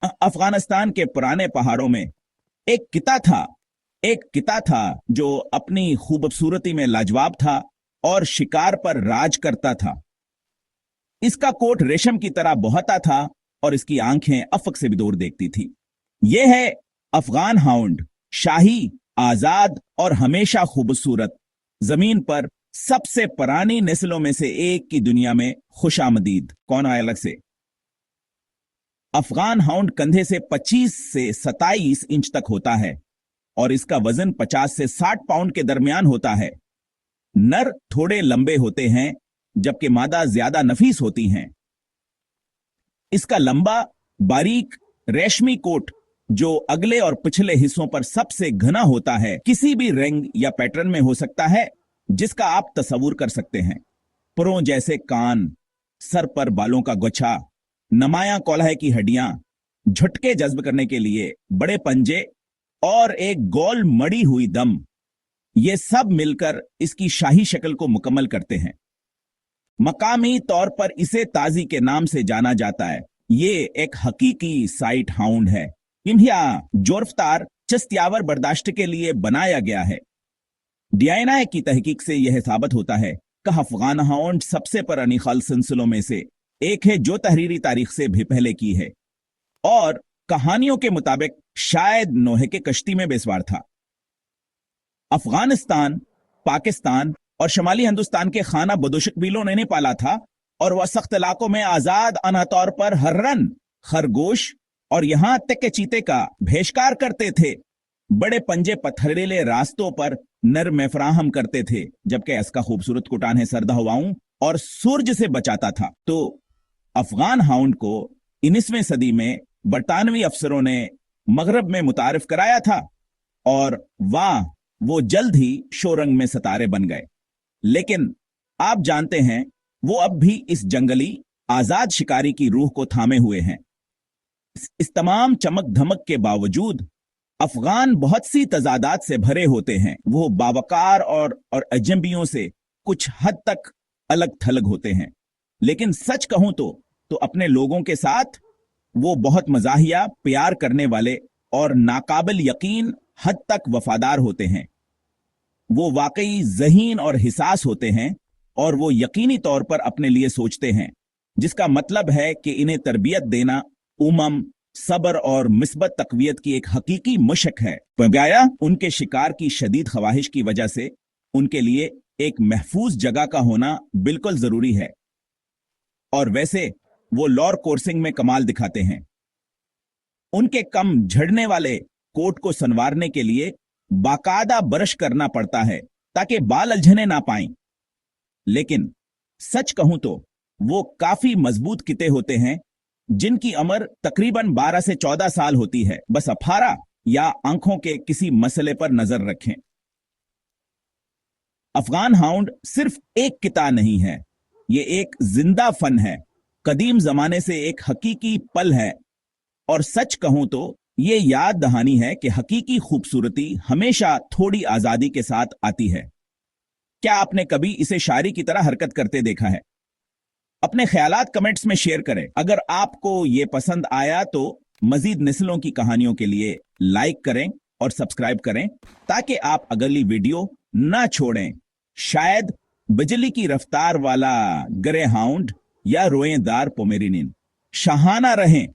अफगानिस्तान के पुराने पहाड़ों में एक किता था एक किता था जो अपनी खूबसूरती में लाजवाब था और शिकार पर राज करता था। इसका कोट रेशम की तरह बहता था और इसकी आंखें अफक से भी दूर देखती थी। यह है अफगान हाउंड, शाही, आजाद और हमेशा खूबसूरत, जमीन पर सबसे पुरानी नस्लों में से एक की दुनिया में खुशामदीद। कौन आया अलग से? अफगान हाउंड कंधे से 25 से 27 इंच तक होता है और इसका वजन 50 से 60 पाउंड के दरमियान होता है। नर थोड़े लंबे होते हैं जबकि मादा ज्यादा नफीस होती हैं। इसका लंबा बारीक रेशमी कोट जो अगले और पिछले हिस्सों पर सबसे घना होता है, किसी भी रंग या पैटर्न में हो सकता है जिसका आप तस्वूर कर सकते हैं। पुरों जैसे कान, सर पर बालों का गुच्छा, नमाया कौल्हे की हड्डियां, झटके जज्ब करने के लिए बड़े पंजे और एक गोल मड़ी हुई दम, ये सब मिलकर इसकी शाही शक्ल को मुकम्मल करते हैं। मकामी तौर पर इसे ताजी के नाम से जाना जाता है। ये एक हकीकी साइट हाउंड है। इम्हिया जोरफ्तार चस्त्यावर बर्दाश्त के लिए बनाया गया है। डीएनए की तहकीक से यह साबित होता है कि अफगान हाउंड सबसे पुरानी खल सिलसिलों में से एक है जो तहरीरी तारीख से भी पहले की है और कहानियों के मुताबिक शायद नोहे के कश्ती में बेसवार था। अफगानिस्तान, पाकिस्तान और शमाली हिंदुस्तान के खाना बदोश कबीलों ने पाला था और वह सख्त इलाकों में आजाद अना तौर पर हर्रन, खरगोश और यहां तक के चीते का भेषकार करते थे। बड़े पंजे पथरीले रास्तों पर नर में फराहम करते थे जबकि इसका खूबसूरत कुटान है सर्द हवाओं और सूरज से बचाता था। तो अफगान हाउंड को 19वीं सदी में बरतानवी अफसरों ने मगरब में मुतारिफ कराया था और वो जल्द ही शोरंग में सितारे बन गए। लेकिन आप जानते हैं वो अब भी इस जंगली आजाद शिकारी की रूह को थामे हुए हैं। इस तमाम चमक धमक के बावजूद अफगान बहुत सी तजादात से भरे होते हैं। वो बावकार और अजंबियों से कुछ हद तक अलग थलग होते हैं, लेकिन सच कहूं तो अपने लोगों के साथ वो बहुत मजाहिया, प्यार करने वाले और नाकाबिल यकीन हद तक वफादार होते हैं। वो वाकई ज़हीन और हिसास होते हैं और वो यकीनी तौर पर अपने लिए सोचते हैं, जिसका मतलब है कि इन्हें तरबियत देना उमम, सब्र और मिस्बत तकवियत की एक हकीकी मशक है। बगाया उनके शिकार की शदीद ख्वाहिश की वजह से उनके लिए एक महफूज जगह का होना बिल्कुल जरूरी है। और वैसे वो लॉर कोर्सिंग में कमाल दिखाते हैं। उनके कम झड़ने वाले कोट को संवारने के लिए बाकायदा ब्रश करना पड़ता है ताकि बाल उलझने ना पाएं। लेकिन सच कहूं तो वो काफी मजबूत किते होते हैं जिनकी उम्र तकरीबन 12 से 14 साल होती है। बस अफारा या आंखों के किसी मसले पर नजर रखें। अफगान हाउंड सिर्फ एक किता नहीं है, ये एक जिंदा फन है, कदीम जमाने से एक हकीकी पल है। और सच कहूं तो ये याद दहानी है कि हकीकी खूबसूरती हमेशा थोड़ी आजादी के साथ आती है। क्या आपने कभी इसे शायरी की तरह हरकत करते देखा है? अपने ख्यालात कमेंट्स में शेयर करें। अगर आपको ये पसंद आया तो मजीद नस्लों की कहानियों के लिए लाइक करें और सब्सक्राइब करें ताकि आप अगली वीडियो ना छोड़ें। शायद बिजली की रफ्तार वाला ग्रे हाउंड या रोएदार पोमेरिनियन। शाहाना रहें।